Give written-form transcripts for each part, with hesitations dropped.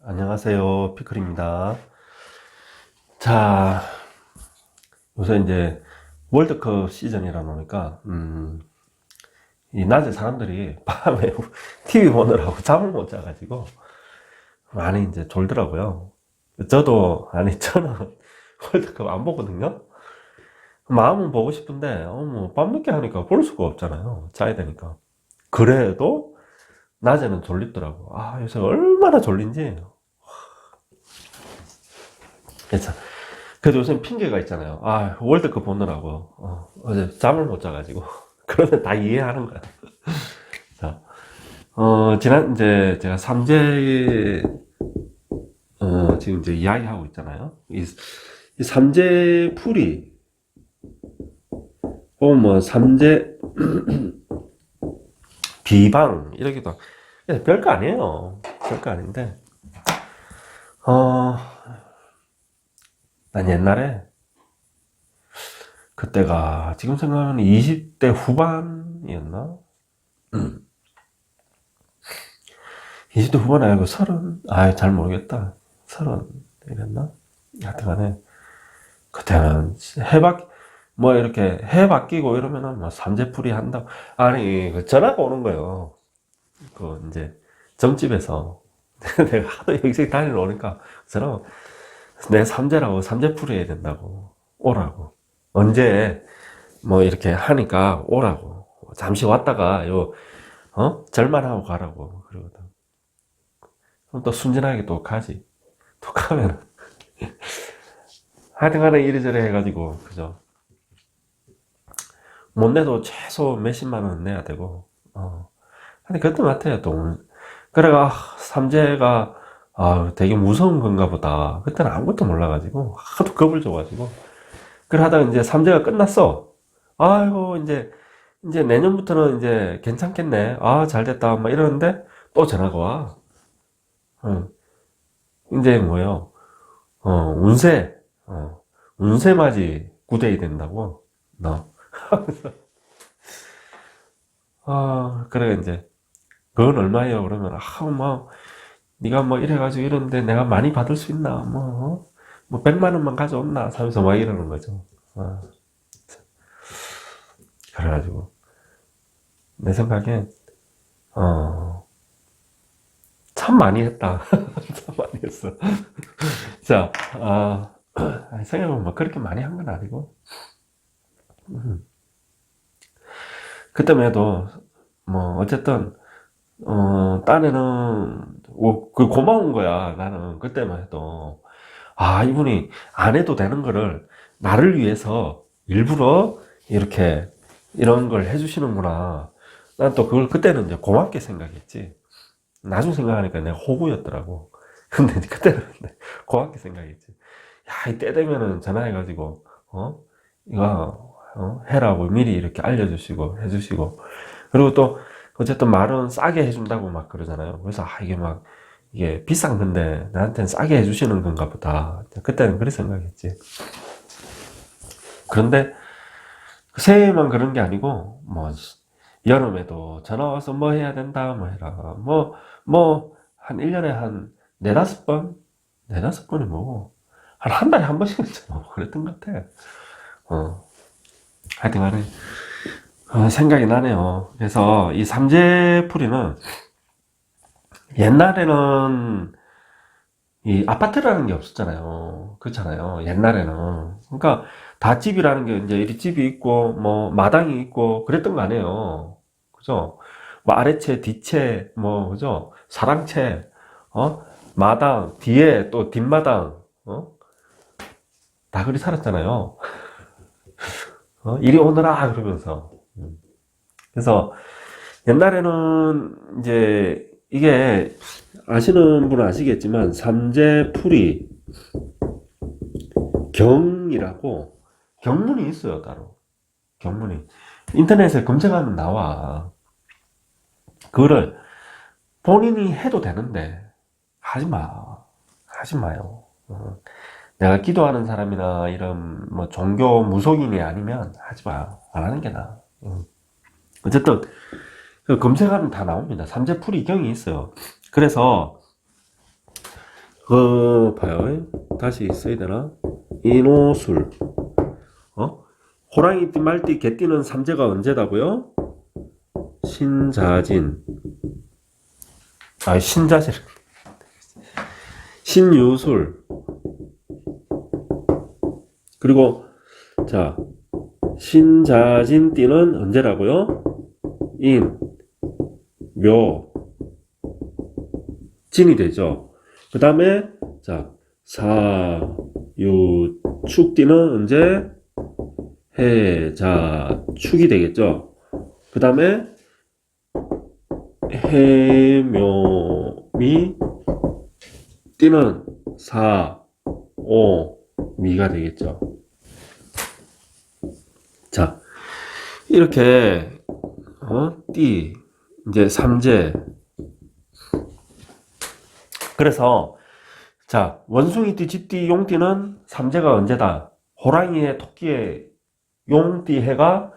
안녕하세요. 피클입니다. 자, 요새 이제 월드컵 시즌이라 보니까, 이 낮에 사람들이 밤에 TV 보느라고 잠을 못 자가지고 많이 이제 졸더라고요. 저는 월드컵 안 보거든요. 마음은 보고 싶은데, 뭐, 밤늦게 하니까 볼 수가 없잖아요. 자야 되니까. 그래도 낮에는 졸립더라고. 아, 요새 얼마나 졸린지. 그래서 그래도 요즘 핑계가 있잖아요. 아, 월드컵 보느라고 어제 잠을 못 자가지고. 그러면 다 이해하는 거야. 자, 지난 이제 제가 삼재 지금 이제 이야기하고 있잖아요. 이 삼재 풀이 뭐 삼재 비방 이러기도 별거 아니에요. 별거 아닌데 어, 난 옛날에 그때가 지금 생각하면 20대 후반이었나? 20대 후반 아니고 30? 잘 모르겠다. 30 이랬나? 하여튼간에 그때는 뭐 이렇게 해 바뀌고 이러면은 뭐 삼재풀이 한다고. 아니 그 전화가 오는 거예요. 그 이제 점집에서 내가 하도 여기저기 다니러 오니까 저는 내 삼재라고 삼재풀이 해야 된다고 오라고. 언제 뭐 이렇게 하니까 오라고. 잠시 왔다가 절만하고 가라고 그러거든. 그럼 또 순진하게 또 가지. 또 가면 하여튼간에 이래저래 해가지고 그죠. 못 내도 최소 몇십만 원 내야 되고 아니 그랬던 것 같아요. 또 그래가 삼재가 되게 무서운 건가 보다. 그때는 아무것도 몰라가지고 하도 겁을 줘가지고 그래 하다가 이제 삼재가 끝났어. 아이고 이제 내년부터는 이제 괜찮겠네. 잘 됐다 막 이러는데 또 전화가 와. 어, 이제 뭐요? 운세 운세맞이 구대야 된다고 너. 그래 이제 그건 얼마예요? 그러면 뭐 네가 뭐 이래가지고 이러는데 내가 많이 받을 수 있나? 뭐 100만 원만 가져온나? 하면서 막 이러는 거죠. 어, 그래가지고 내 생각엔 어, 참 많이 했다. 참 많이 했어. 자, 생각해보면 뭐 그렇게 많이 한 건 아니고 그때만 해도 뭐 어쨌든 딴에는 그 고마운 거야. 나는 그때만 해도 이분이 안 해도 되는 거를 나를 위해서 일부러 이렇게 이런 걸 해주시는구나. 난 또 그걸 그때는 이제 고맙게 생각했지. 나중 생각하니까 내가 호구였더라고. 근데 그때는 고맙게 생각했지. 야, 이 때 되면은 전화해가지고, 이거, 해라고 미리 이렇게 알려주시고, 해주시고. 그리고 또, 어쨌든 말은 싸게 해준다고 막 그러잖아요. 그래서, 이게 비싼 건데, 나한테는 싸게 해주시는 건가 보다. 그때는 그렇게 생각했지. 그런데, 새해만 그런 게 아니고, 뭐, 여름에도 전화 와서 뭐 해야 된다, 뭐 해라. 한 1년에 한 네다섯 번? 네다섯 번이 뭐고, 한 달에 한 번씩 했잖아. 그랬던 것 같아. 하여튼 간에, 생각이 나네요. 그래서 이 삼재풀이는 옛날에는 이 아파트라는 게 없었잖아요. 그렇잖아요. 옛날에는. 그러니까 다 집이라는 게 이제 이 집이 있고 뭐 마당이 있고 그랬던 거 아니에요. 그죠? 뭐 아래채, 뒤채, 뭐 그죠? 사랑채, 마당, 뒤에 또 뒷마당, 다 그리 살았잖아요. 이리 오너라 그러면서. 그래서 옛날에는 이제 이게 아시는 분은 아시겠지만 삼재풀이 경이라고 경문이 있어요. 따로 경문이 인터넷에 검색하면 나와. 그거를 본인이 해도 되는데 하지 마요. 내가 기도하는 사람이나 이런 뭐 종교 무속인이 아니면 하지 마. 안 하는 게 나아. 어쨌든 그 검색하면 다 나옵니다. 삼재풀이 경이 있어요. 그래서 봐요. 다시 써야 되나? 인호술. 호랑이띠, 말띠, 개띠는 삼재가 언제다고요? 신자진. 신자진. 신유술. 그리고, 자, 신자진띠는 언제라고요? 인, 묘, 진이 되죠. 그 다음에, 자, 사유축띠는 언제? 해자축이 되겠죠. 그 다음에, 해묘미, 띠는 사오미가 되겠죠. 자, 이렇게, 띠, 이제 삼재. 그래서, 자, 원숭이띠, 쥐띠, 용띠는 삼재가 언제다? 호랑이의, 토끼의, 용띠, 해가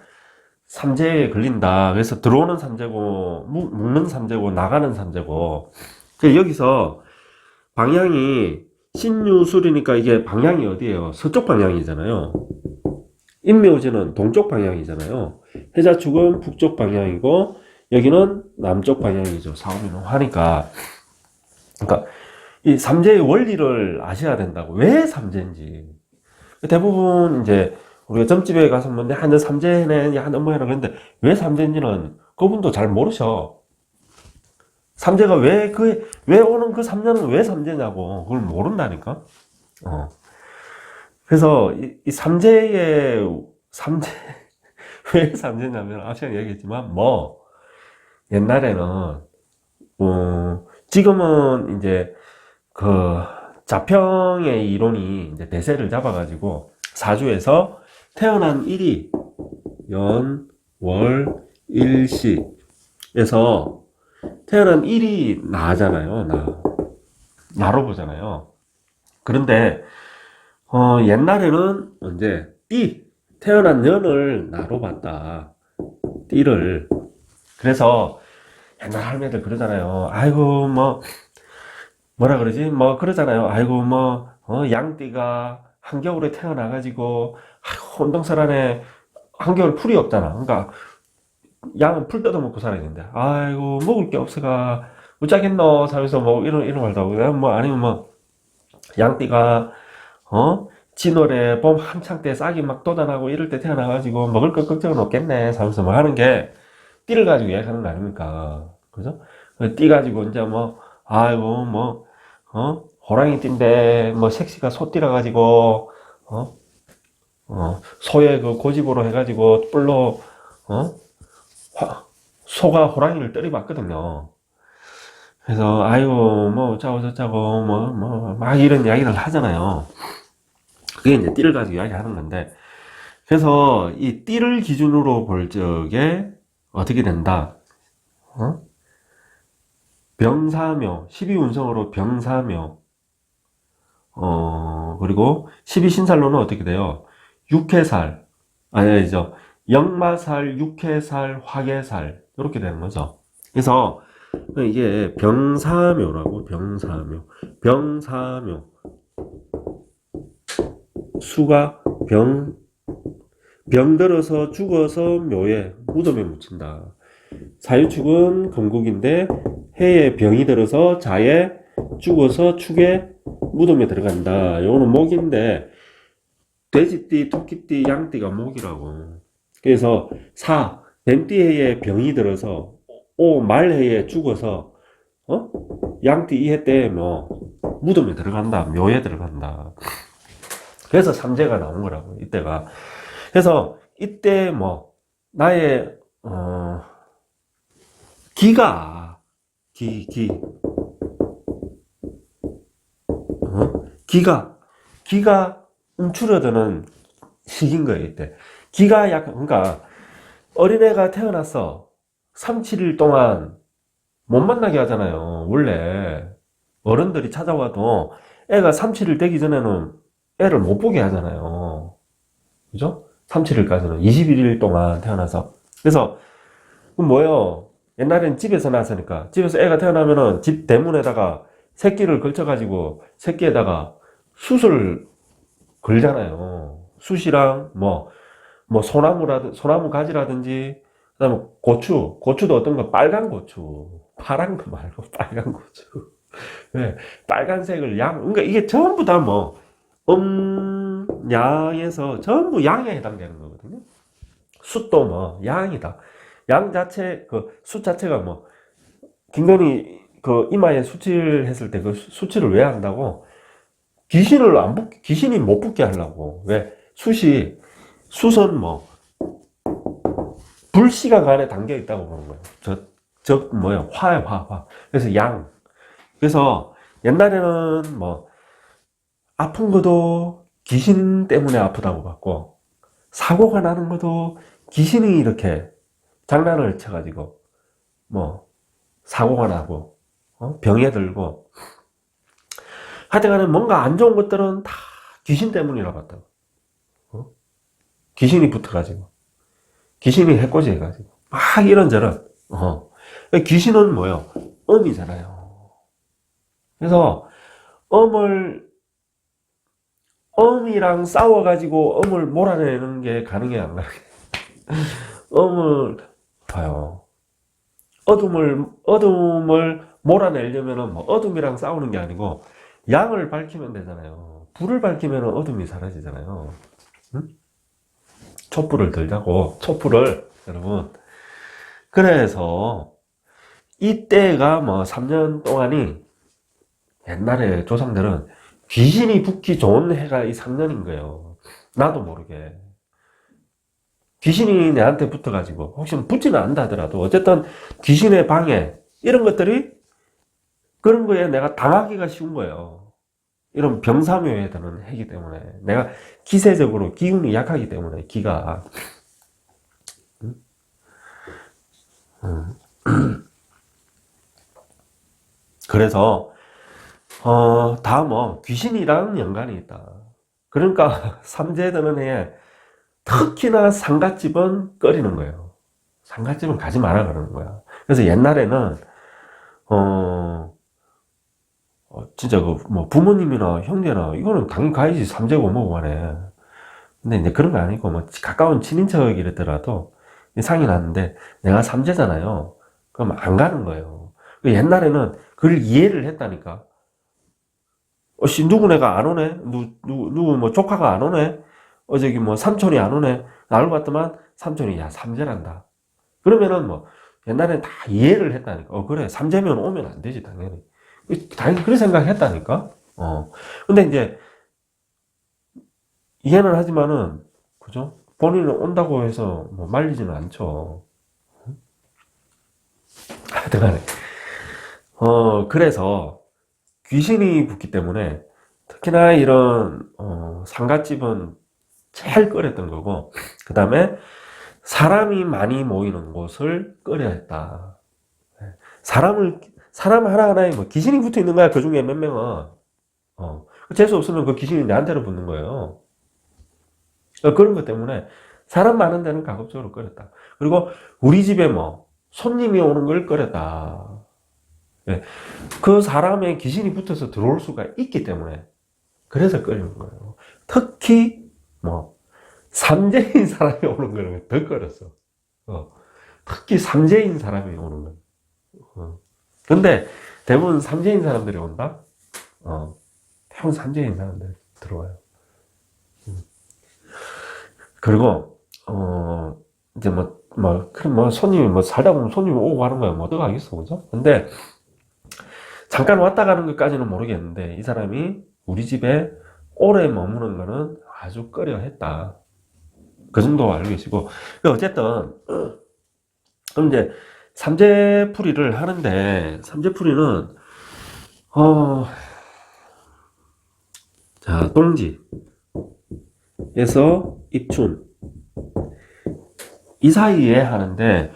삼재에 걸린다. 그래서 들어오는 삼재고, 묵는 삼재고, 나가는 삼재고. 여기서 방향이 신유술이니까 이게 방향이 어디예요? 서쪽 방향이잖아요. 인묘지는 동쪽 방향이잖아요. 해자축은 북쪽 방향이고, 여기는 남쪽 방향이죠. 사오미는 화니까. 그러니까 이 삼재의 원리를 아셔야 된다고. 왜 삼재인지. 대부분 이제 우리가 점집에 가서 뭐 한 삼재네, 한 뭐해라 그랬는데 왜 삼재인지는 그분도 잘 모르셔. 삼재가 왜 오는 그 3년은 왜 삼재냐고 그걸 모른다니까. 그래서 이 삼재 왜 삼재냐면 아까 얘기했지만 뭐 옛날에는 지금은 이제 그 자평의 이론이 이제 대세를 잡아가지고 사주에서 태어난 일이 연, 월, 일시에서 태어난 일이 나잖아요. 나로 보잖아요. 그런데 옛날에는 언제 태어난 년을 나로 봤다. 띠를. 그래서 옛날 할매들 그러잖아요. 아이고 뭐라 그러지? 뭐 그러잖아요. 아이고 양띠가 한겨울에 태어나가지고 아이고 온동살 안에 한겨울 풀이 없잖아. 그러니까 양은 풀 뜯어먹고 살아야 되는데 아이고 먹을 게 없어가 어쩌겠노 하면서 이런 말도 하고 아니면 양띠가 진월에 봄 한창 때 싹이 막 돋아나고 이럴 때 태어나가지고 먹을 거 걱정은 없겠네 하면서 하는 게 띠를 가지고 이야기하는 거 아닙니까? 그죠? 띠 가지고 이제 아이고 호랑이 띠인데 색시가 소띠라 가지고 소의 그 고집으로 해가지고 뿔로 소가 호랑이를 때려봤거든요. 그래서 아이고 어쩌고 저쩌고 막 이런 이야기를 하잖아요. 그게 이제 띠를 가지고 이야기하는 건데, 그래서 이 띠를 기준으로 볼 적에 어떻게 된다? 병사묘, 12운성으로 병사묘, 그리고 12신살로는 어떻게 돼요? 육해살, 아니죠. 역마살, 육해살, 화계살, 이렇게 되는 거죠. 그래서 이게 병사묘라고, 병사묘. 수가 병들어서 죽어서 묘에, 무덤에 묻힌다. 사유축은 금국인데 해에 병이 들어서 자에 죽어서 축에 무덤에 들어간다. 요거는 목인데 돼지띠, 토끼띠, 양띠가 목이라고. 그래서 뱀띠 해에 병이 들어서 말해에 죽어서 양띠 이해 때 무덤에 들어간다. 묘에 들어간다. 그래서 삼재가 나온 거라고, 이때가. 그래서 이때 나의 기가 움츠러드는 시기인 거예요, 이때. 기가 약간, 그러니까 어린애가 태어났어. 3, 7일 동안 못 만나게 하잖아요. 원래 어른들이 찾아와도 애가 3, 7일 되기 전에는 애를 못 보게 하잖아요. 그죠? 3, 7일까지는 21일 동안 태어나서. 그래서 뭐예요? 옛날엔 집에서 낳았으니까 집에서 애가 태어나면은 집 대문에다가 새끼를 걸쳐가지고 새끼에다가 숯을 걸잖아요. 숯이랑 뭐 소나무 가지라든지, 그다음에 고추도 어떤 거 빨간 고추, 파란 거 말고 빨간 고추. 네, 빨간색을 그러니까 이게 전부 다 양에서 전부 양에 해당되는 거거든요. 숯도 양이다. 양 자체, 숯 자체가 김건희 이마에 수칠했을 때 그 수칠을 왜 한다고? 귀신이 못 붙게 하려고. 왜? 숯은 불씨가 그 안에 담겨 있다고 보는 거예요. 화. 그래서 그래서 옛날에는 아픈 것도 귀신 때문에 아프다고 봤고, 사고가 나는 것도 귀신이 이렇게 장난을 쳐가지고, 사고가 나고, 병에 들고, 하여튼간에 뭔가 안 좋은 것들은 다 귀신 때문이라고 봤다고. 귀신이 붙어가지고, 귀신이 해코지 해가지고, 막 이런저런, 귀신은 음이잖아요. 그래서, 음이랑 싸워가지고 음을 몰아내는 게 가능해, 안 가능해? 음을, 봐요. 어둠을 몰아내려면은 어둠이랑 싸우는 게 아니고, 양을 밝히면 되잖아요. 불을 밝히면 어둠이 사라지잖아요. 응? 촛불을 들자고, 여러분. 그래서, 이때가 3년 동안이, 옛날에 조상들은 귀신이 붙기 좋은 해가 이 3년인 거예요. 나도 모르게. 귀신이 내한테 붙어가지고, 혹시 붙지는 않다 하더라도, 어쨌든 귀신의 방해, 이런 것들이, 그런 거에 내가 당하기가 쉬운 거예요. 이런 병사묘에 드는 해기 때문에. 내가 기세적으로 기운이 약하기 때문에, 기가. 그래서, 다 귀신이랑 연관이 있다. 그러니까, 삼재 드는 해에, 특히나 상갓집은 꺼리는 거예요. 상갓집은 가지 마라 그러는 거야. 그래서 옛날에는 진짜 부모님이나 형제나 이거는 당연히 가야지, 삼재고 뭐고 하네. 근데 이제 그런 거 아니고 가까운 친인척 이랬더라도 상이 났는데 내가 삼재잖아요. 그럼 안 가는 거예요. 옛날에는 그걸 이해를 했다니까. 누구네가 안 오네? 누구 조카가 안 오네? 저기 삼촌이 안 오네. 알고 봤더만 삼촌이 삼재란다. 그러면은 옛날엔 다 이해를 했다니까. 그래, 삼재면 오면 안 되지, 당연히. 당연히 그런 생각했다니까. 근데 이제 이해는 하지만은, 그죠? 본인은 온다고 해서 말리지는 않죠. 하여튼간에. 그래서 귀신이 붙기 때문에 특히나 이런 상갓집은 제일 꺼렸던 거고, 그 다음에 사람이 많이 모이는 곳을 꺼려 했다. 사람 하나하나에 귀신이 붙어 있는 거야. 그 중에 몇 명은. 재수 없으면 그 귀신이 내한테로 붙는 거예요. 그런 것 때문에 사람 많은 데는 가급적으로 꺼렸다. 그리고 우리 집에 손님이 오는 걸 꺼렸다. 그 사람의 귀신이 붙어서 들어올 수가 있기 때문에 그래서 꺼리는 거예요. 특히 삼재인 사람이 오는 거는 더 꺼렸어. 특히 삼재인 사람이 오는 거. 근데 대부분 삼재인 사람들이 온다? 대부분 삼재인 사람들이 들어와요. 그리고 이제 그럼 손님이 살다 보면 손님이 오고 가는 거야. 어떡하겠어, 그죠? 근데 잠깐 왔다 가는 것까지는 모르겠는데 이 사람이 우리 집에 오래 머무는 거는 아주 꺼려 했다. 그 정도 알고 계시고, 어쨌든 그럼 이제 삼재풀이를 하는데, 삼재풀이는 자, 동지에서 입춘 이 사이에 하는데,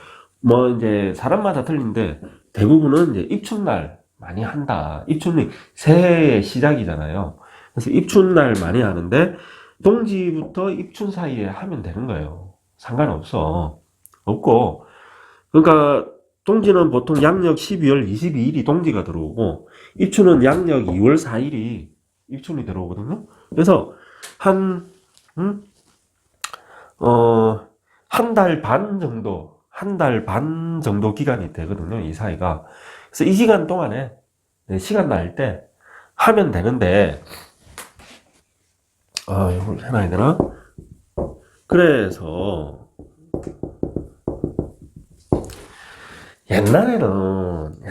이제 사람마다 틀린데 대부분은 이제 입춘날 많이 한다. 입춘이 새해의 시작이잖아요. 그래서 입춘날 많이 하는데 동지부터 입춘 사이에 하면 되는 거예요. 상관없어. 없고, 그러니까 동지는 보통 양력 12월 22일이 동지가 들어오고, 입춘은 양력 2월 4일이 입춘이 들어오거든요. 그래서 한, 음? 한 달 반 정도, 한 달 반 정도 기간이 되거든요, 이 사이가. 그래서 이 기간 동안에 시간 날 때 하면 되는데, 이걸 해놔야 되나? 그래서, 옛날에는,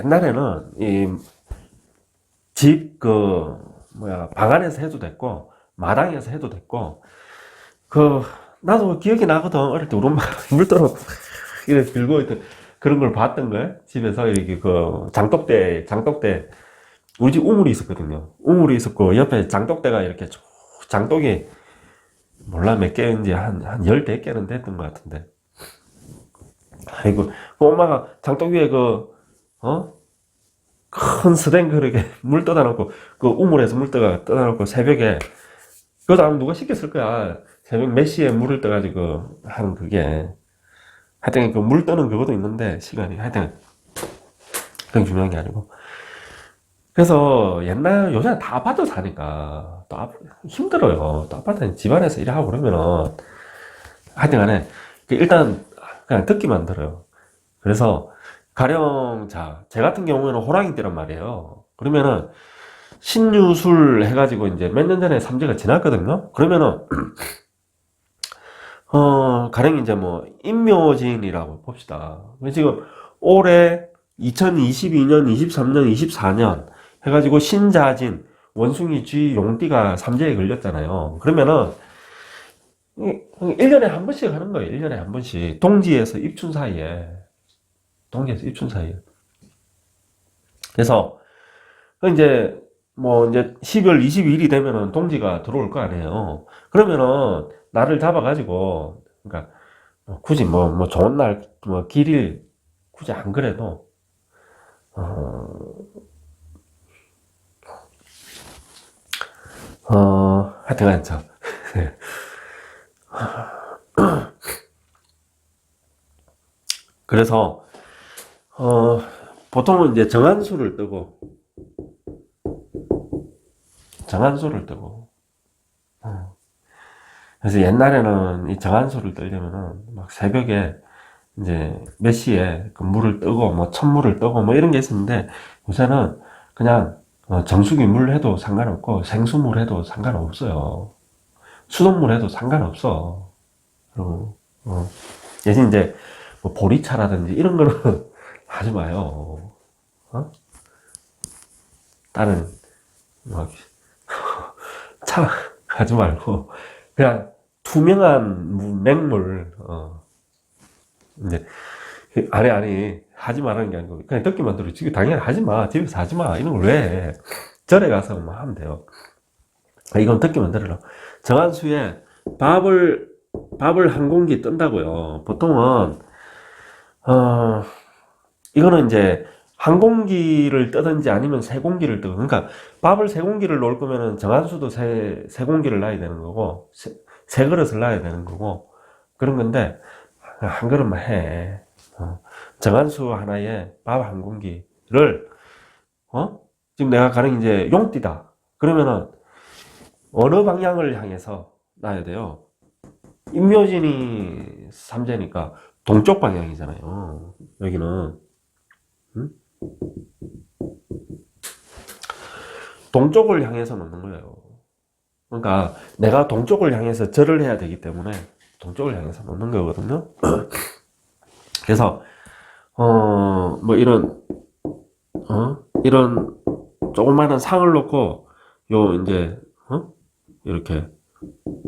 방 안에서 해도 됐고, 마당에서 해도 됐고, 나도 기억이 나거든. 어릴 때 우리 엄마가 물 떨어, 이렇게 들고 있던 그런 걸 봤던 거야. 집에서 이렇게 장독대, 우리 집 우물이 있었거든요. 우물이 있었고, 옆에 장독대가 이렇게 쭉, 장독이, 몰라 몇 개인지 한 열댓 개는 됐던 것 같은데. 아이고, 그 엄마가 장독 위에 큰 스댕 그릇에 물 떠다 놓고, 그 우물에서 물 떠다 놓고 새벽에, 그거 아마 누가 시켰을 거야. 새벽 몇 시에 물을 떠가지고 하는 그게. 하여튼 그 물 떠는 그것도 있는데, 시간이. 하여튼, 그건 중요한 게 아니고. 그래서 요새는 다 아파트 사니까, 또 힘들어요. 또 아파트는 집안에서 일하고 그러면은, 하여튼 간에, 일단, 그냥 듣기만 들어요. 그래서, 가령, 제 같은 경우에는 호랑이띠란 말이에요. 그러면은, 신유술 해가지고 이제 몇 년 전에 삼재가 지났거든요. 그러면은, 가령 이제 뭐, 임묘진이라고 봅시다. 지금 올해 2022년, 23년, 24년 해가지고 신자진, 원숭이 쥐, 용띠가 삼재에 걸렸잖아요. 그러면은, 1년에 한 번씩 하는 거예요. 1년에 한 번씩. 동지에서 입춘 사이에. 동지에서 입춘 사이에. 그래서, 이제, 이제 12월 22일이 되면은 동지가 들어올 거 아니에요. 그러면은, 날을 잡아가지고, 그러니까, 굳이 좋은 날, 길일, 굳이 안 그래도, 하여튼간, 그래서, 보통은 이제 정한수를 뜨고, 그래서 옛날에는 이 정한수를 뜨려면은 막 새벽에 이제 몇 시에 그 물을 뜨고 찬물을 뜨고 이런 게 있었는데 요새는 그냥 정수기 물 해도 상관없고 생수물 해도 상관없어요. 수돗물 해도 상관없어. 그리고 대신 이제 보리차라든지 이런 거는 하지 마요. 다른 차 하지 말고 그냥 투명한 맹물 이제 아니 하지 말라는 게 아니고 그냥 듣기만 들어. 지금 당연히 하지 마. 집에서 하지 마. 이런 걸 왜 절에 가서 하면 돼요. 이건 듣기만 들으라. 정한수에 밥을 한 공기 뜬다고요. 보통은 이거는 이제 한 공기를 뜨든지 아니면 세 공기를 뜨고, 그러니까 밥을 세 공기를 놓을 거면은 정한수도 세 공기를 놔야 되는 거고, 세 그릇을 놔야 되는 거고, 그런 건데, 한 그릇만 해. 정한수 하나에 밥 한 공기를, 지금 내가 가령 이제 용띠다. 그러면은, 어느 방향을 향해서 놔야 돼요? 임묘진이 삼재니까 동쪽 방향이잖아요. 여기는. 응? 동쪽을 향해서 놓는 거예요. 그러니까 내가 동쪽을 향해서 절을 해야 되기 때문에 동쪽을 향해서 놓는 거거든요. 그래서 이런 조그마한 상을 놓고 이제 이렇게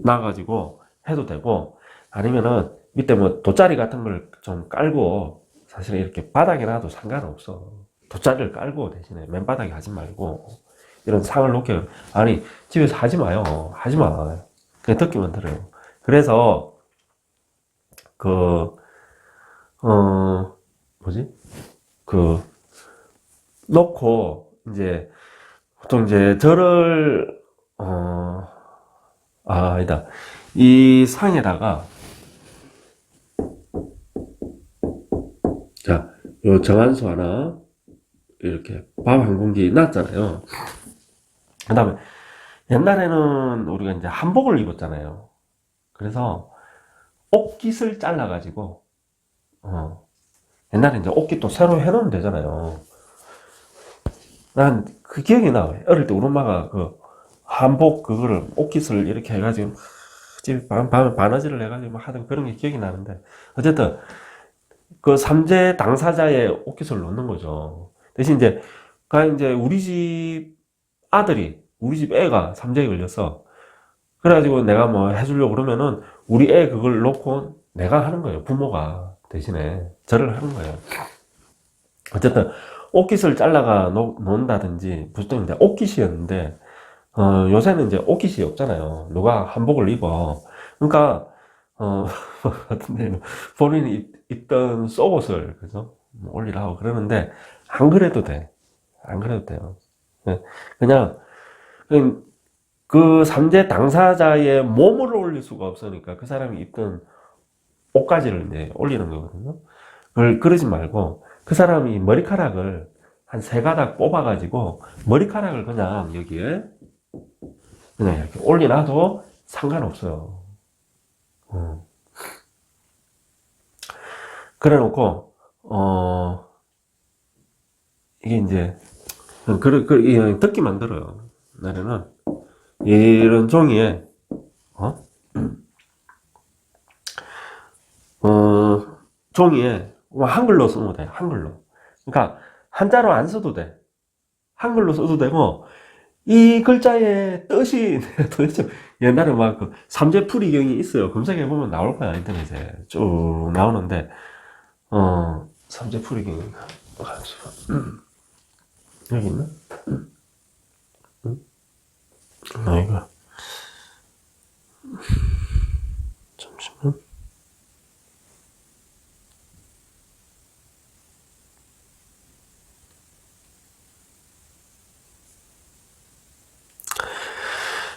놔가지고 해도 되고, 아니면은 밑에 돗자리 같은 걸 좀 깔고, 사실은 이렇게 바닥에 놔도 상관없어. 돗자리를 깔고 대신에 맨바닥에 하지 말고 이런 상을 놓게. 아니 집에서 하지 마요. 하지 마. 그냥 듣기만 들어요. 그래서 뭐지? 놓고 이제 보통 이제 절을 아니다. 이 상에다가 요 정한수 하나, 이렇게 밥 한 공기 놨잖아요. 그 다음에 옛날에는 우리가 이제 한복을 입었잖아요. 그래서 옷깃을 잘라가지고, 옛날에 이제 옷깃도 새로 해놓으면 되잖아요. 난 그 기억이 나. 어릴 때 우리 엄마가 그 한복 그거를 옷깃을 이렇게 해가지고 집에 밤에 바느질을 해가지고 막 하던 그런 게 기억이 나는데, 어쨌든 그 삼재 당사자의 옷깃을 놓는 거죠. 대신 이제 이제 우리 집 아들이, 우리 집 애가 삼재에 걸렸어. 그래가지고 내가 뭐 해주려고 그러면은 우리 애 그걸 놓고 내가 하는 거예요. 부모가 대신에 절을 하는 거예요. 어쨌든 옷깃을 잘라가 놓는다든지, 보통 이제 옷깃이었는데 요새는 이제 옷깃이 없잖아요. 누가 한복을 입어. 그러니까 같은데 본인이 입던 속옷을 그죠? 올리라고 그러는데 안 그래도 돼. 안 그래도 돼요. 그냥 그 삼재 당사자의 몸을 올릴 수가 없으니까 그 사람이 입던 옷가지를 이제 올리는 거거든요. 그러지 말고 그 사람이 머리카락을 한 세 가닥 뽑아가지고 머리카락을 그냥 여기에 그냥 이렇게 올려놔도 상관없어요. 그래 놓고, 이게 이제, 듣기 만들어요. 나는 이런 종이에, 종이에, 한글로 쓰면 돼, 한글로. 그러니까, 한자로 안 써도 돼. 한글로 써도 되고, 이 글자의 뜻이 도대체 옛날에 막 그 삼재풀이경이 있어요. 검색해보면 나올 거야, 인터넷에. 쭉 나오는데, 삼재풀이경이. 여기 있나? 이거. 잠시만.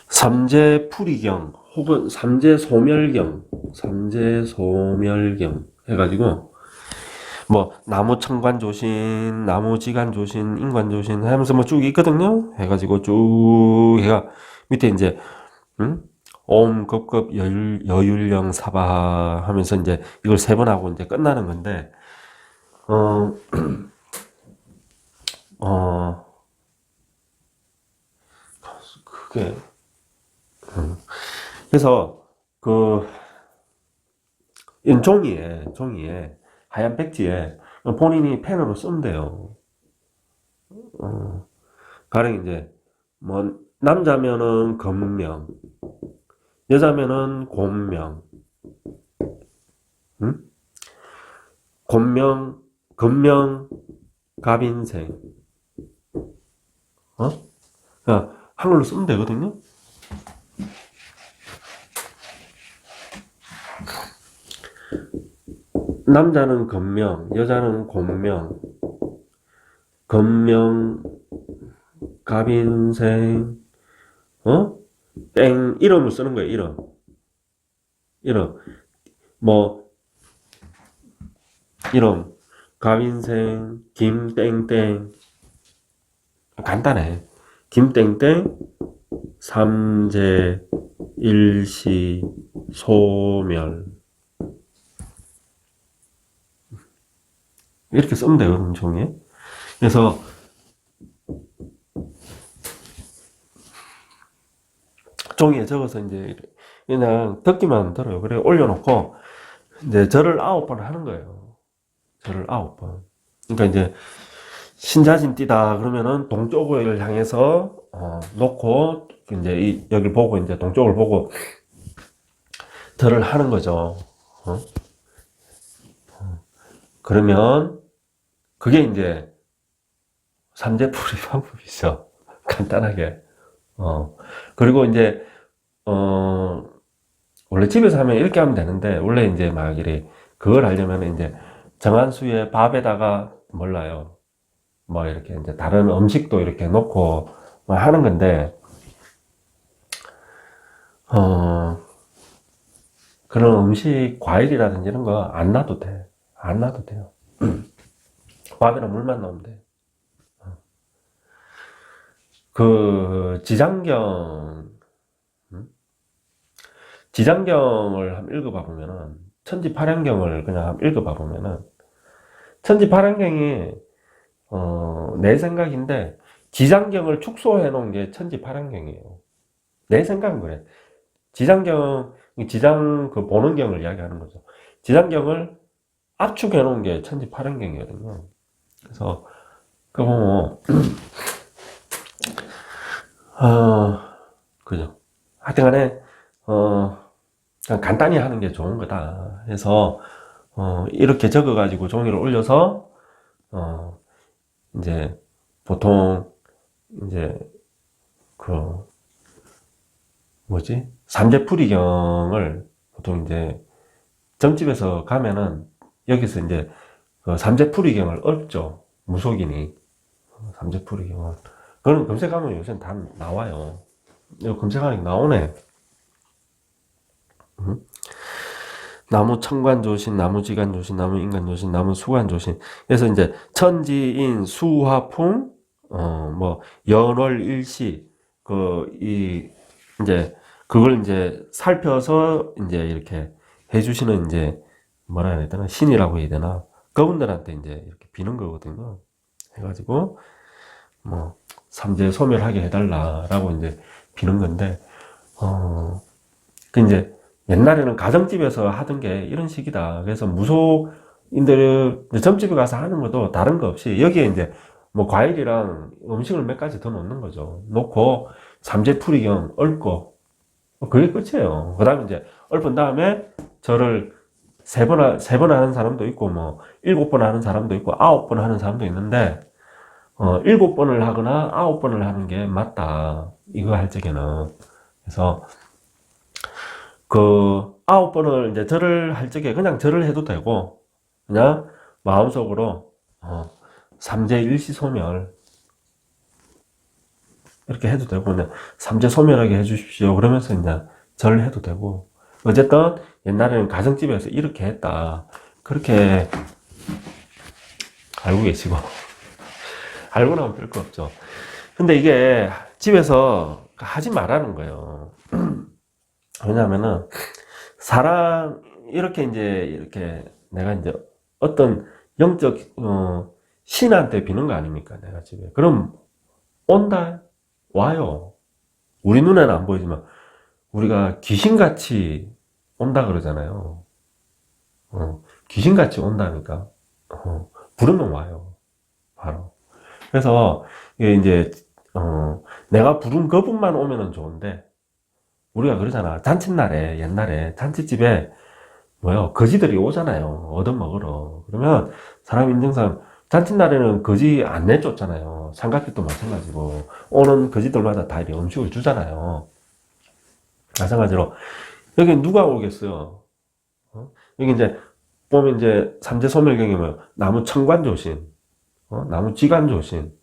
삼재풀이경 혹은 삼재소멸경, 삼재소멸경 해가지고 뭐 나무천관조신, 나무지간조신, 인관조신 하면서 뭐 쭉 있거든요. 해가지고 쭉 해가 밑에 이제 옴 급급 여율령 사바 하면서 이제 이걸 세 번 하고 이제 끝나는 건데 그게 그래서 그 종이에 하얀 백지에 본인이 펜으로 쓰면 돼요. 가령 이제 뭐 남자면은 금명, 여자면은 곤명, 곤명, 금명, 갑인생, 그냥 한글로 쓰면 되거든요. 남자는 금명, 여자는 곤명, 금명, 갑인생, 땡, 이름을 쓰는 거예요, 이름. 뭐, 이름, 갑인생, 김땡땡. 간단해. 김땡땡, 삼재, 일시, 소멸. 이렇게 쓰면 되거든요, 종이에. 그래서, 종이에 적어서 이제 그냥 듣기만 들어요. 그래 올려놓고 이제 절을 9번 하는 거예요. 절을 9번. 그러니까 이제 신자진 띠다 그러면은 동쪽을 향해서 놓고 이제 여기를 보고 이제 동쪽을 보고 절을 하는 거죠. 그러면 그게 이제 삼재풀이 방법이죠. 간단하게. 그리고 이제 원래 집에서 하면 이렇게 하면 되는데, 원래 이제 막 이래, 그걸 하려면 이제 정한수의 밥에다가 몰라요. 뭐 이렇게 이제 다른 음식도 이렇게 놓고 뭐 하는 건데, 그런 음식, 과일이라든지 이런 거 안 놔도 돼. 안 놔도 돼요. 밥이나 물만 넣으면 돼. 그 지장경, 음? 지장경을 한번 읽어봐 보면은, 천지파량경을 그냥 한번 읽어봐 보면은, 천지파량경이 내 생각인데 지장경을 축소해 놓은 게 천지파량경이에요. 내 생각은 그래. 지장경, 지장 그 보는 경을 이야기하는 거죠. 지장경을 압축해 놓은 게 천지파량경이거든요. 그래서 그 뭐, 그죠. 하여튼간에 그냥 간단히 하는 게 좋은 거다. 해서 이렇게 적어가지고 종이를 올려서 이제 보통 이제 그 뭐지? 삼재풀이경을 보통 이제 점집에서 가면은 여기서 이제 그 삼재풀이경을 읊죠. 무속인이. 삼재풀이경을. 그건 검색하면 요새 다 나와요. 이거 검색하니까 나오네. 나무 천관조신, 나무 지간조신, 나무 인간조신, 나무 수관조신. 그래서 이제 천지인, 수화풍, 뭐 연월일시, 이제 그걸 이제 살펴서 이제 이렇게 해주시는 이제 뭐라 해야 되나 신이라고 해야 되나 그분들한테 이제 이렇게 비는 거거든요. 해가지고 뭐 삼재 소멸하게 해달라라고 이제 비는 건데 그 이제 옛날에는 가정집에서 하던 게 이런 식이다. 그래서 무속인들 점집에 가서 하는 것도 다른 거 없이 여기에 이제 뭐 과일이랑 음식을 몇 가지 더 넣는 거죠. 넣고 삼재풀이경 얽고 그게 끝이에요. 그 다음에 이제 얽은 다음에 절을 세 번 하는 사람도 있고 뭐 7번 하는 사람도 있고 9번 하는 사람도 있는데 7번을 하거나 9번을 하는 게 맞다. 이거 할 적에는. 그래서 그 9번을 이제 절을 할 적에 그냥 절을 해도 되고 그냥 마음속으로 삼재 일시소멸 이렇게 해도 되고 그냥 삼재 소멸하게 해주십시오 그러면서 이제 절을 해도 되고 어쨌든 옛날에는 가정집에서 이렇게 했다 그렇게 알고 계시고 알고 나면 별거 없죠. 근데 이게 집에서 하지 말라는 거예요. 왜냐하면은 사람 이렇게 이렇게 내가 이제 어떤 영적 신한테 비는 거 아닙니까 내가 집에 그럼 온다 와요. 우리 눈에는 안 보이지만 우리가 귀신같이 온다 그러잖아요. 귀신같이 온다니까 부르면 와요 바로. 그래서 이게 이제 내가 부른 그분만 오면은 좋은데 우리가 그러잖아. 잔칫날에 옛날에 잔칫집에 뭐요 거지들이 오잖아요. 얻어먹으러. 그러면 사람 인증상 잔칫날에는 거지 안 내쫓잖아요. 삼각김도 마찬가지고 오는 거지들마다 다 이렇게 음식을 주잖아요. 마찬가지로 여기 누가 오겠어요? 여기 이제 보면 이제 삼재소멸경이 뭐 나무 천관조신, 나무 지간조신,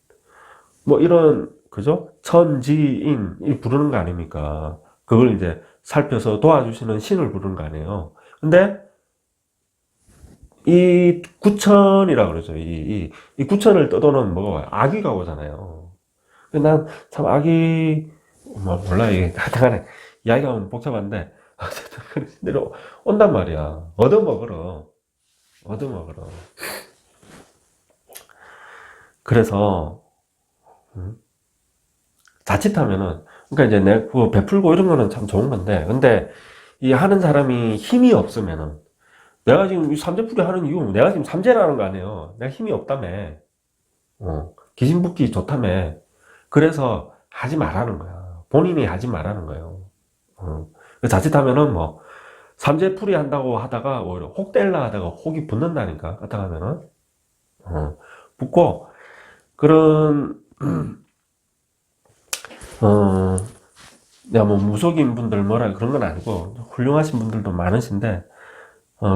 뭐 이런 그죠? 천지인 이 부르는 거 아닙니까? 그걸 이제 살펴서 도와주시는 신을 부르는 거 아니에요. 근데 이 구천이라 그러죠. 이 구천을 떠도는 뭐 아기가 오잖아요. 난 참 아기 뭐 몰라 이게 하여튼간에 이야기가 복잡한데 어쨌든 그런 대로 온단 말이야. 얻어먹으러 얻어먹으러. 그래서 자칫하면은 그러니까 이제 내 그 베풀고 이런 거는 참 좋은 건데 근데 이 하는 사람이 힘이 없으면은 내가 지금 이 삼재풀이 하는 이유 내가 지금 삼재라는 거 아니에요. 내가 힘이 없다며. 기신붓기 좋다며. 그래서 하지 말라는 거야. 본인이 하지 말라는 거예요. 자칫하면은 뭐 삼재풀이 한다고 하다가 오히려 혹 뗄라 하다가 혹이 붙는다니까. 그렇다 하면은 붙고 그런 내가 뭐 무속인 분들 뭐라 그런 건 아니고 훌륭하신 분들도 많으신데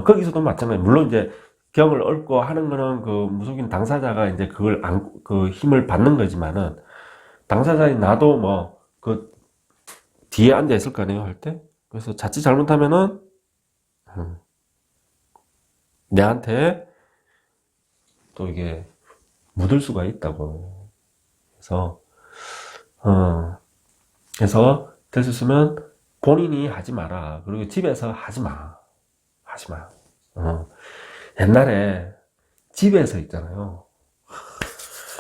거기서도 마찬가지. 물론 이제 경을 얽고 하는 거는 그 무속인 당사자가 이제 그걸 그 힘을 받는 거지만은 당사자인 나도 뭐 그 뒤에 앉아 있을 거 아니에요 할 때. 그래서 자칫 잘못하면은 내한테 또 이게 묻을 수가 있다고. 그래서 그래서 될 수 있으면 본인이 하지 마라. 그리고 집에서 하지 마. 하지 마. 옛날에 집에서 있잖아요.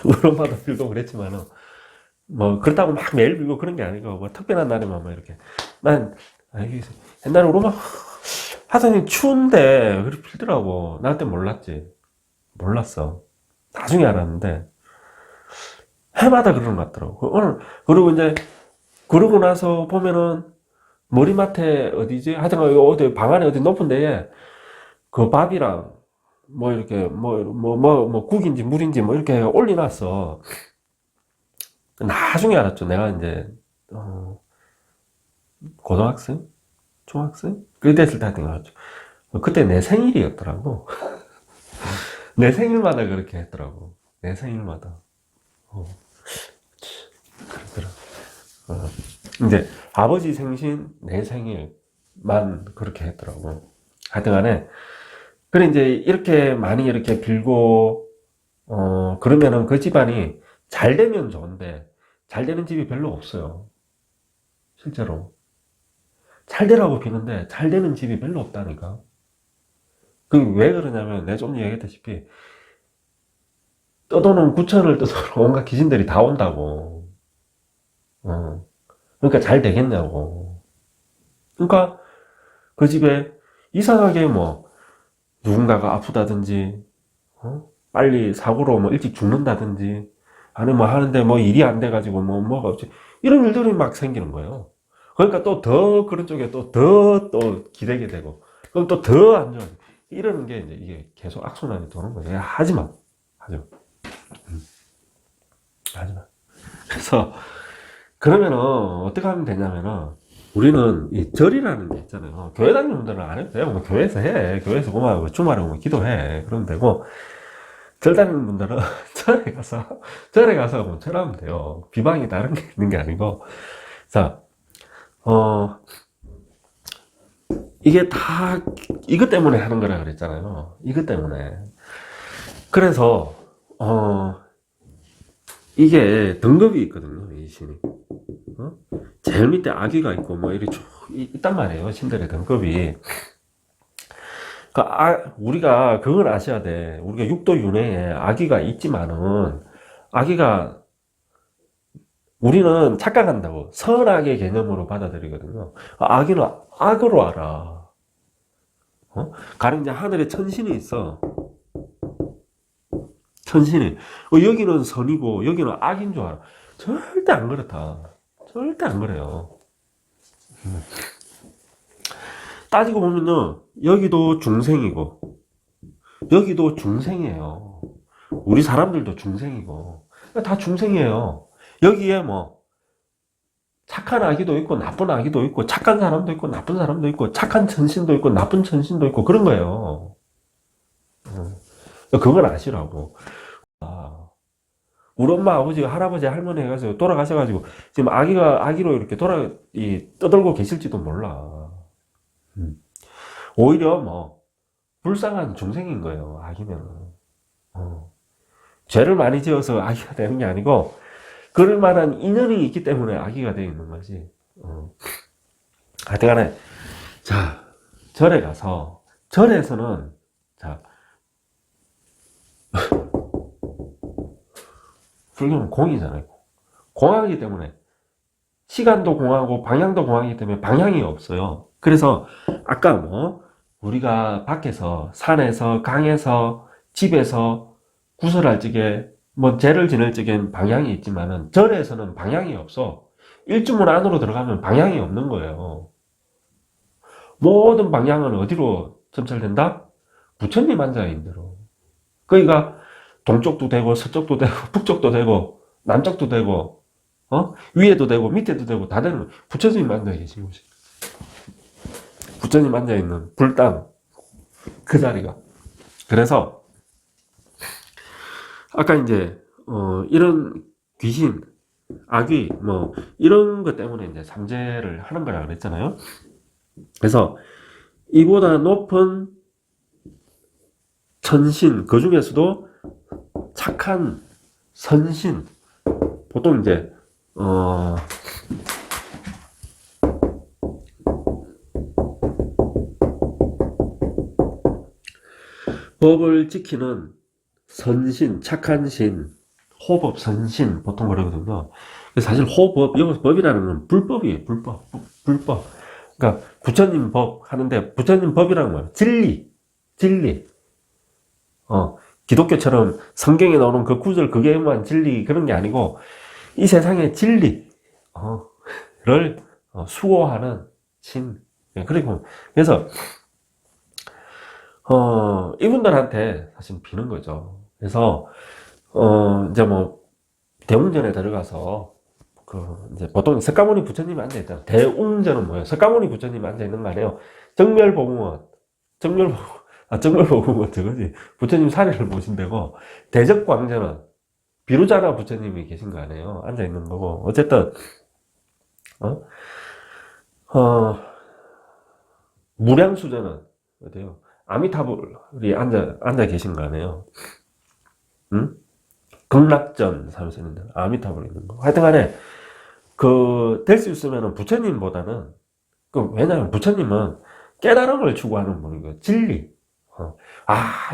우리 엄마도 빌고 그랬지만은, 뭐, 그렇다고 막 매일 빌고 그런 게 아니고, 뭐, 특별한 날에만 뭐, 이렇게. 옛날에 우리 엄마 하더니 추운데, 그렇게 빌더라고. 나 그때 몰랐지. 몰랐어. 나중에 알았는데, 해마다 그러는 것 같더라고. 그리고 이제, 그러고 나서 보면은, 머리맡에 어디지? 하여튼, 어디, 방 안에 어디 높은 데에, 그 밥이랑, 뭐, 이렇게, 국인지 물인지 뭐, 이렇게 올려놨어. 나중에 알았죠. 내가 이제, 고등학생? 중학생? 그때 됐을 때 하여튼 알았죠. 그때 내 생일이었더라고. 내 생일마다 그렇게 했더라고. 내 생일마다. 그러더라고. 이제, 아버지 생신, 내 생일만 그렇게 했더라고. 하여튼 간에, 그래, 이제, 이렇게 많이 이렇게 빌고, 그러면은 그 집안이 잘 되면 좋은데, 잘 되는 집이 별로 없어요. 실제로. 잘 되라고 비는데, 잘 되는 집이 별로 없다니까. 그게 왜 그러냐면, 내가 좀 얘기했다시피, 떠도는 구천을 떠도는 온갖 귀신들이 다 온다고. 그러니까 잘 되겠냐고. 그러니까, 그 집에 이상하게 뭐, 누군가가 아프다든지, 빨리 사고로 뭐 일찍 죽는다든지, 아니 뭐 하는데 뭐 일이 안 돼가지고 뭐가 없지. 이런 일들이 막 생기는 거예요. 그러니까 또 더 그런 쪽에 또 더 기대게 되고, 그럼 또 더 안 좋아. 이러는 게 이제 이게 계속 악순환이 도는 거예요. 야, 하지 마. 하지 마. 하지 마. 그래서, 그러면은, 어떻게 하면 되냐면은, 우리는 이 절이라는 게 있잖아요. 교회 다니는 분들은 안 해도 돼요. 뭐 교회에서 해. 교회에서 고마워. 주말에 오면 기도해. 그러면 되고, 절 다니는 분들은 절에 가서 뭐 절하면 돼요. 비방이 다른 게 있는 게 아니고. 자, 이게 다 이것 때문에 하는 거라 그랬잖아요. 이것 때문에. 그래서, 이게 등급이 있거든요. 이 신이. 제일 밑에 아기가 있고 뭐 이렇게 쭉 있단 말이에요. 신들의 등급이. 우리가 그걸 아셔야 돼. 우리가 육도 윤회에 아기가 있지만은, 아기가, 우리는 착각한다고. 선악의 개념으로 받아들이거든요. 아기는 악으로 알아. 가령 이제 하늘에 천신이 있어. 천신이. 여기는 선이고, 여기는 악인 줄 알아. 절대 안 그렇다. 절대 안 그래요. 따지고 보면은, 여기도 중생이고, 여기도 중생이에요. 우리 사람들도 중생이고, 다 중생이에요. 여기에 뭐, 착한 아기도 있고, 나쁜 아기도 있고, 착한 사람도 있고, 나쁜 사람도 있고, 착한 천신도 있고, 나쁜 천신도 있고, 그런 거예요. 그걸 아시라고. 우리 엄마, 아버지, 할아버지, 할머니 해가지고 돌아가셔가지고, 지금 아기로 이렇게 떠들고 계실지도 몰라. 오히려 뭐, 불쌍한 중생인 거예요, 아기면. 죄를 많이 지어서 아기가 되는 게 아니고, 그럴 만한 인연이 있기 때문에 아기가 되어 있는 거지. 하여튼 간에, 자, 절에 가서, 절에서는, 자, 불교는 공이잖아요. 공하기 때문에, 시간도 공하고, 방향도 공하기 때문에 방향이 없어요. 그래서, 아까 뭐, 우리가 밖에서, 산에서, 강에서, 집에서, 구설할 적에, 뭐, 죄를 지낼 적엔 방향이 있지만은, 절에서는 방향이 없어. 일주문 안으로 들어가면 방향이 없는 거예요. 모든 방향은 어디로 점철된다? 부처님 앉아있는 대로. 그러니까, 동쪽도 되고, 서쪽도 되고, 북쪽도 되고, 남쪽도 되고, 위에도 되고, 밑에도 되고, 다 되는, 부처님 앉아 계신 곳이. 부처님 앉아있는 불당, 그 자리가. 그래서, 아까 이제, 이런 귀신, 악귀, 뭐, 이런 것 때문에 이제 삼재를 하는 거라 그랬잖아요. 그래서, 이보다 높은 천신, 그 중에서도 착한 선신. 보통 이제, 법을 지키는 선신, 착한 신, 호법 선신, 보통 그러거든요. 사실 호법, 여기서 법이라는 건 불법이에요, 불법. 그러니까 부처님 법 하는데, 부처님 법이라는 거예요. 진리. 기독교처럼 성경에 나오는 그 구절, 그게만 진리, 그런 게 아니고, 이 세상의 진리, 를 수호하는 신. 그리고, 그래서, 이분들한테 사실 비는 거죠. 그래서, 이제 뭐, 대웅전에 들어가서, 이제 보통 석가모니 부처님이 앉아있잖아요. 대웅전은 뭐예요? 석가모니 부처님이 앉아있는 거 아니에요? 정멸보궁원 저거지. 부처님 사례를 보신다고. 대적광전은 비루자나 부처님이 계신 거 아니에요? 앉아있는 거고. 어쨌든, 어? 무량수전은 어때요? 아미타불이 앉아 계신 거 아니에요? 응? 극락전 사면서 있는데, 아미타불이 있는 거. 하여튼 간에, 될 수 있으면은 부처님보다는, 왜냐면 부처님은 깨달음을 추구하는 분이고, 진리.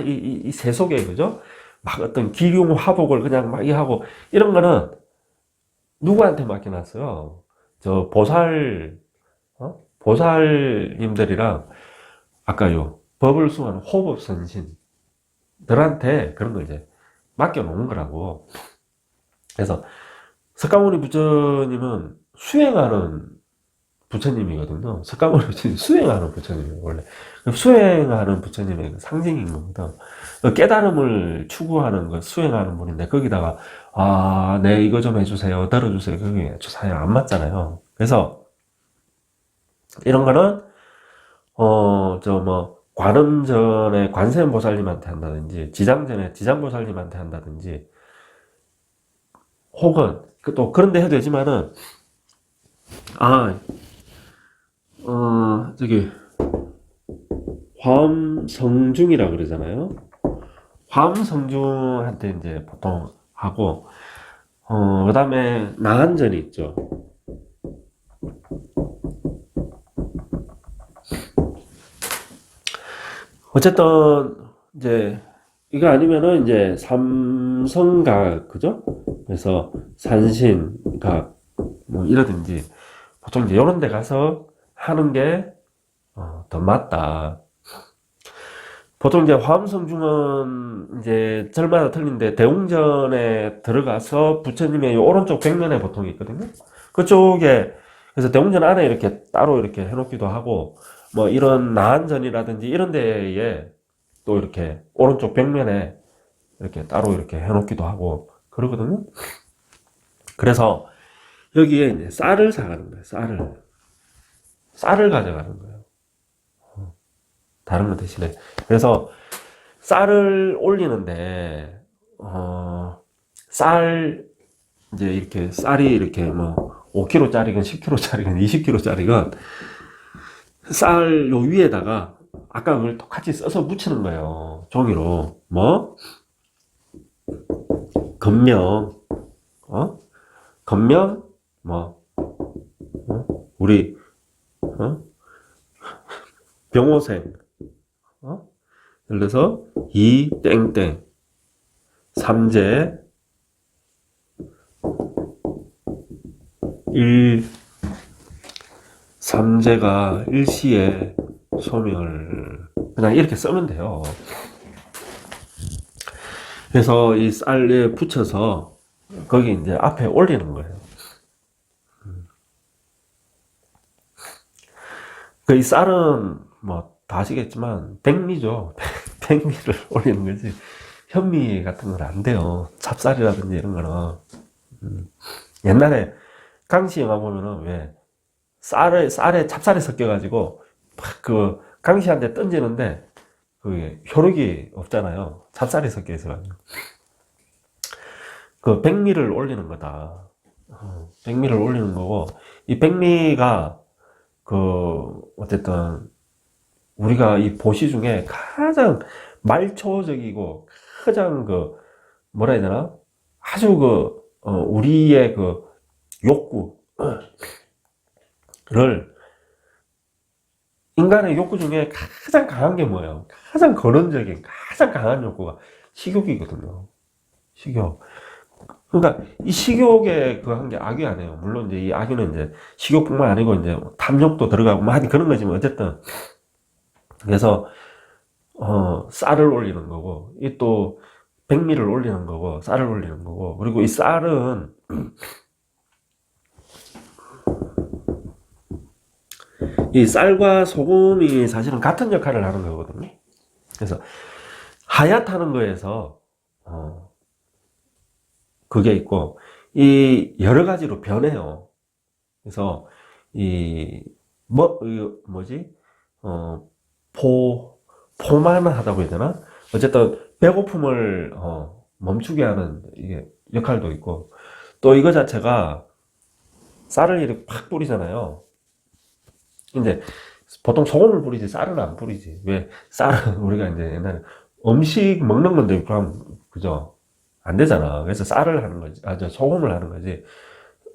이 세속에, 그죠? 막 어떤 기륭화복을 그냥 막 하고, 이런 거는 누구한테 맡겨놨어요? 저 보살님들이랑, 아까요, 법을 수호하는 호법선신들한테 그런 걸 이제 맡겨놓은 거라고. 그래서, 석가모니 부처님은 수행하는 부처님이거든요. 석가모니 부처님 수행하는 부처님이에요, 원래. 수행하는 부처님의 상징인 겁니다. 깨달음을 추구하는 거, 수행하는 분인데, 거기다가, 네, 이거 좀 해주세요. 들어주세요. 그게 주사야 안 맞잖아요. 그래서, 이런 거는, 관음전에 관세음보살님한테 한다든지, 지장전에 지장보살님한테 한다든지, 혹은, 또 그런데 해도 되지만은, 저기, 화엄성중이라 그러잖아요. 화엄성중한테 이제 보통 하고, 그 다음에 나한전이 있죠. 어쨌든, 이제, 이거 아니면은 이제 삼성각, 그죠? 그래서 산신각, 뭐 이러든지, 보통 이제 이런 데 가서 하는 게 더 맞다. 보통 이제 화엄성중은 이제 절마다 틀린데 대웅전에 들어가서 부처님의 오른쪽 벽면에 보통 있거든요. 그쪽에 그래서 대웅전 안에 이렇게 따로 이렇게 해놓기도 하고 뭐 이런 나한전이라든지 이런 데에 또 이렇게 오른쪽 벽면에 이렇게 따로 이렇게 해놓기도 하고 그러거든요. 그래서 여기에 이제 쌀을 사가는 거예요. 쌀을 가져가는 거예요. 다른 거 대신에. 그래서 쌀을 올리는데, 이제 이렇게 쌀이 이렇게 뭐 5kg짜리건 10kg짜리건 20kg짜리건 쌀 요 위에다가 아까 그걸 똑같이 써서 묻히는 거예요. 종이로. 뭐? 건명, 건명, 뭐, 우리, 병호생, 예를 들어서 이 땡땡 삼재 삼재가 일시에 소멸 그냥 이렇게 쓰면 돼요. 그래서 이 쌀에 붙여서 거기 이제 앞에 올리는 거예요. 이 쌀은 뭐 다 아시겠지만 백미죠. 백미를 올리는 거지. 현미 같은 건 안 돼요. 찹쌀이라든지 이런 거는. 옛날에 강시 영화 보면은 왜 쌀에 찹쌀이 섞여가지고 막 강시한테 던지는데 그게 효력이 없잖아요. 찹쌀이 섞여 있어가지고. 백미를 올리는 거다. 백미를 올리는 거고 이 백미가 어쨌든 우리가 이 보시 중에 가장 말초적이고 가장 뭐라 해야 되나? 아주 우리의 그 욕구를, 인간의 욕구 중에 가장 강한 게 뭐예요? 가장 근원적인, 가장 강한 욕구가 식욕이거든요. 식욕. 그러니까 이 식욕에 그 한 게 악이 아니에요. 물론 이제 이 악이는 이제 식욕뿐만 아니고 이제 탐욕도 들어가고 뭐 하여튼 그런 거지만 어쨌든. 그래서 쌀을 올리는 거고, 이 또 백미를 올리는 거고, 쌀을 올리는 거고, 그리고 이 쌀은 이 쌀과 소금이 사실은 같은 역할을 하는 거거든요. 그래서 하얗다는 거에서 그게 있고, 이 여러 가지로 변해요. 그래서 뭐지? 포만하다고 해야 되나? 어쨌든 배고픔을 멈추게 하는 이게 역할도 있고, 또 이거 자체가 쌀을 이렇게 팍 뿌리잖아요. 근데 보통 소금을 뿌리지 쌀은 안 뿌리지. 왜? 쌀은 우리가 이제 옛날에 음식 먹는 건데 그럼 그죠? 안 되잖아. 그래서 쌀을 하는 거지. 소금을 하는 거지.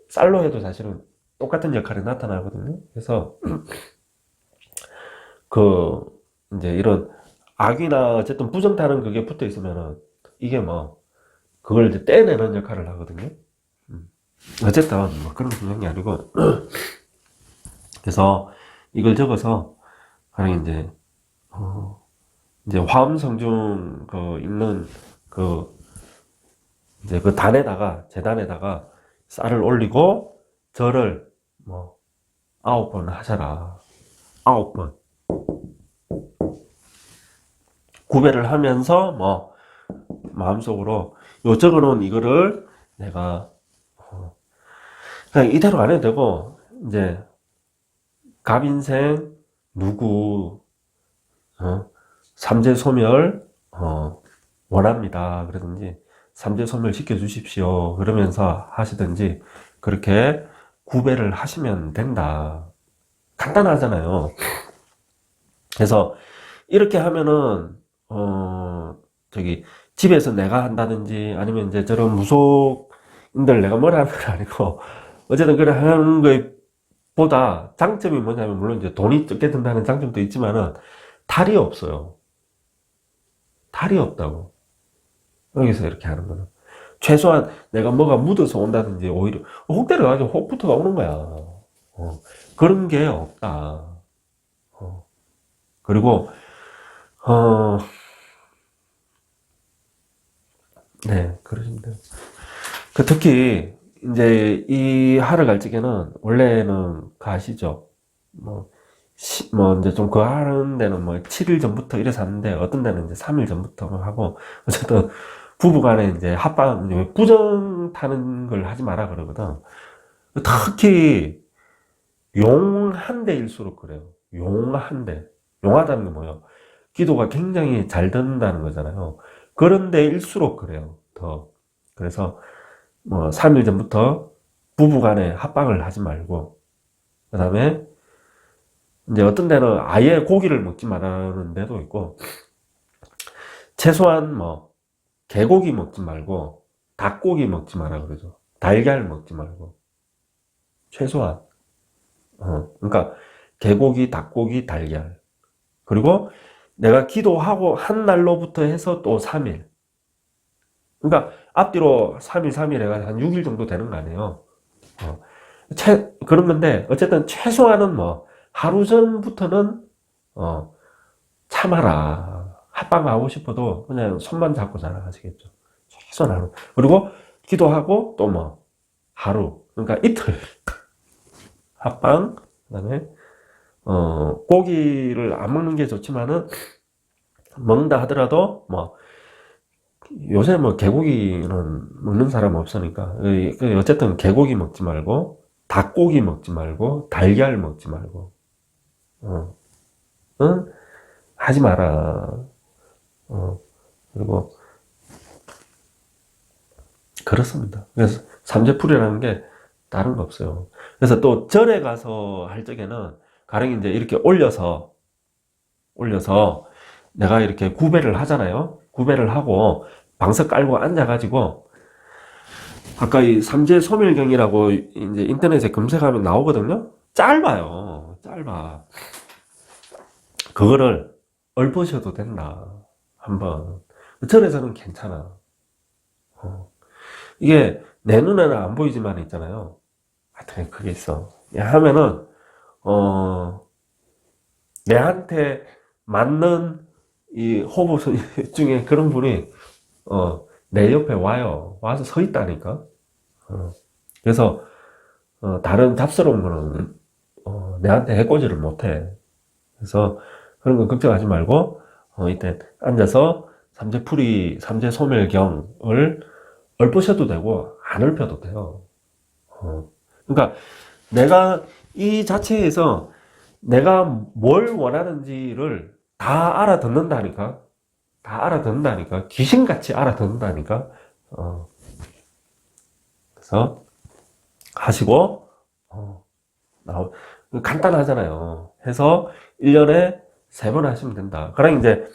쌀로 해도 사실은 똑같은 역할이 나타나거든요. 그래서 그 이제 이런 악이나 어쨌든 부정타는 그게 붙어 있으면은 이게 뭐 그걸 이제 떼내는 역할을 하거든요. 어쨌든 뭐 그런 중요한 게 아니고 그래서 이걸 적어서 가령 이제 화엄성중 그 있는 그 이제 그 단에다가 제단에다가 쌀을 올리고 절을 뭐 9번 하셔라. 9번 구배를 하면서 뭐 마음속으로 요 적어놓은 이거를 내가 그냥 이대로 안 해도 되고, 이제 갑인생 누구 삼재소멸 원합니다. 그러든지 삼재소멸 시켜주십시오. 그러면서 하시든지 그렇게 구배를 하시면 된다. 간단하잖아요. 그래서 이렇게 하면은 저기 집에서 내가 한다든지 아니면 이제 저런 무속인들 내가 뭐라 하는 건 아니고 어쨌든 그래 하는 거에 보다 장점이 뭐냐면 물론 이제 돈이 적게 든다는 장점도 있지만은 탈이 없어요. 탈이 없다고. 여기서 이렇게 하는 거는 최소한 내가 뭐가 묻어서 온다든지 오히려 혹대를 가지고 혹부터가 오는 거야. 그런 게 없다. 그리고 네, 그러십니다. 그 특히 이제 이 하러 갈 적에는 원래는 가시죠. 뭐, 이제 좀 그 하는 데는 뭐 7일 전부터 이래서 하는데 어떤 데는 이제 3일 전부터 하고 어쨌든 부부 간에 이제 합방, 이제 부정 타는 걸 하지 마라 그러거든. 특히 용한 데일수록 그래요. 용한 데. 용하다는 게 뭐예요? 기도가 굉장히 잘 된다는 거잖아요. 그런 데일수록 그래요. 더. 그래서 뭐 3일 전부터 부부 간에 합방을 하지 말고 그 다음에 이제 어떤 데는 아예 고기를 먹지 말라는 데도 있고 최소한 뭐 개고기 먹지 말고 닭고기 먹지 마라 그러죠. 달걀 먹지 말고 최소한 그러니까 개고기, 닭고기, 달걀 그리고 내가 기도하고 한 날로부터 해서 또 3일 그러니까 앞뒤로 3일, 3일 해가 한 6일 정도 되는 거 아니에요. 그런 건데 어쨌든 최소한은 뭐 하루 전부터는 참아라. 합방하고 싶어도 그냥 손만 잡고 자라 아시겠죠? 최소한 하루. 그리고 기도하고 또 뭐 하루. 그러니까 이틀 합방. 그다음에 고기를 안 먹는 게 좋지만은 먹는다 하더라도 뭐 요새 뭐 개고기는 먹는 사람 없으니까 어쨌든 개고기 먹지 말고 닭고기 먹지 말고 달걀 먹지 말고 응? 하지 마라. 그리고 그렇습니다. 그래서 삼재풀이라는 게 다른 거 없어요. 그래서 또 절에 가서 할 적에는 가령 이제 이렇게 올려서 내가 이렇게 구배를 하잖아요. 구배를 하고 방석 깔고 앉아가지고 아까 이 삼재 소멸경이라고 이제 인터넷에 검색하면 나오거든요. 짧아요. 짧아. 그거를 읊으셔도 된다. 한번. 절에서는 괜찮아. 이게 내 눈에는 안 보이지만 있잖아요. 하여튼 그게 있어. 하면은 내한테 맞는 이 호부 중에 그런 분이 내 옆에 와서 서 있다니까. 그래서 다른 잡스러운 거는 내한테 해코지를 못해. 그래서 그런 거 걱정하지 말고 이때 앉아서 삼재풀이, 삼재소멸경을 읊으셔도 되고 안 읊혀도 돼요. 그러니까 내가 이 자체에서 내가 뭘 원하는지를 다 알아듣는다니까. 다 알아듣는다니까. 귀신같이 알아듣는다니까. 그래서 하시고 간단하잖아요. 해서 1년에 3번 하시면 된다. 그럼 이제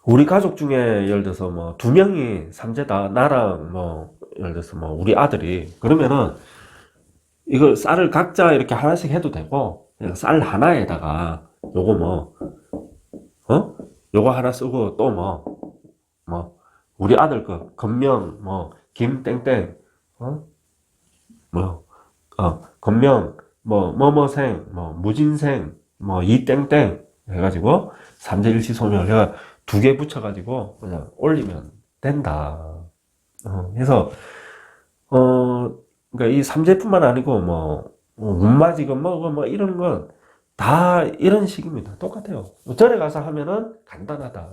우리 가족 중에 예를 들어서 뭐 2명이 삼재다. 나랑 뭐 예를 들어서 뭐 우리 아들이 그러면은 이거 쌀을 각자 이렇게 하나씩 해도 되고 그냥 쌀 하나에다가 요거 뭐 요거 하나 쓰고 또 뭐 우리 아들 거 건명 뭐 김땡땡 건명 뭐뭐생 뭐 무진생 뭐 이땡땡 해가지고 삼재일치소멸 내가 2개 붙여가지고 그냥 올리면 된다. 그래서 그러니까 이 삼재뿐만 아니고 뭐 운마지건 뭐 이런 건 다 이런 식입니다. 똑같아요. 절에 가서 하면은 간단하다.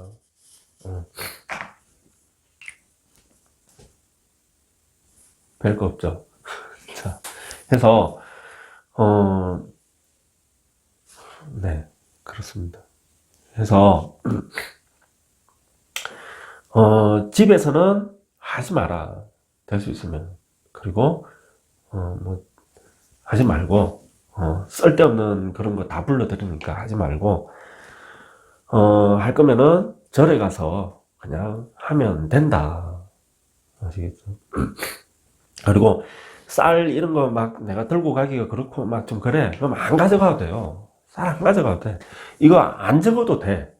별거 없죠. 자, 해서 네, 그렇습니다. 해서 집에서는 하지 마라. 될 수 있으면. 그리고 뭐 하지 말고 쓸데없는 그런 거 다 불러들으니까 하지 말고 할 거면은 절에 가서 그냥 하면 된다. 아시겠죠? 그리고 쌀 이런 거 막 내가 들고 가기가 그렇고 막 좀 그래. 그럼 안 가져가도 돼요. 쌀 안 가져가도 돼. 이거 안 적어도 돼.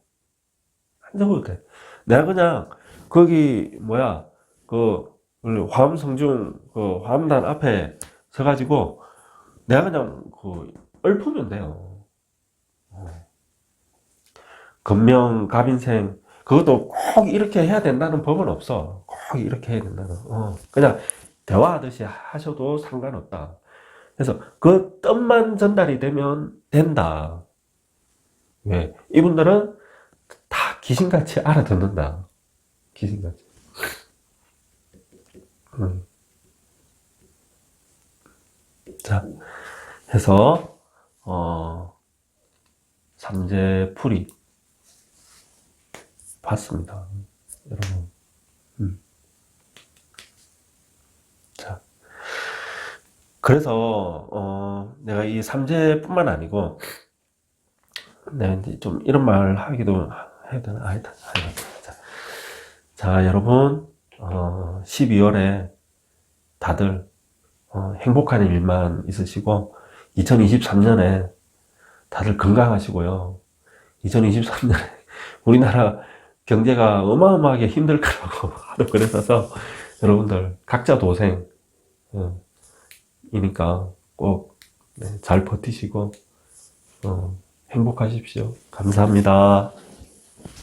안 적어도 돼. 내가 그냥 거기 뭐야 그 화엄성중 그 화엄단 앞에 서가지고 내가 그냥 그 읊으면 돼요. 건명 갑인생 그것도 꼭 이렇게 해야 된다는 법은 없어. 꼭 이렇게 해야 된다는. 그냥 대화하듯이 하셔도 상관없다. 그래서 그 뜻만 전달이 되면 된다. 왜? 이분들은 다 귀신같이 알아듣는다. 귀신같이. 자, 해서 삼재풀이 봤습니다. 여러분. 자, 그래서 내가 이 삼재뿐만 아니고 내가 이제 좀 이런 말 하기도 해야 되나? 자, 여러분 12월에 다들 행복한 일만 있으시고 2023년에 다들 건강하시고요. 2023년에 우리나라 경제가 어마어마하게 힘들 거라고 하도 그랬어서 여러분들 각자 도생 이니까 꼭 잘 버티시고 행복하십시오. 감사합니다.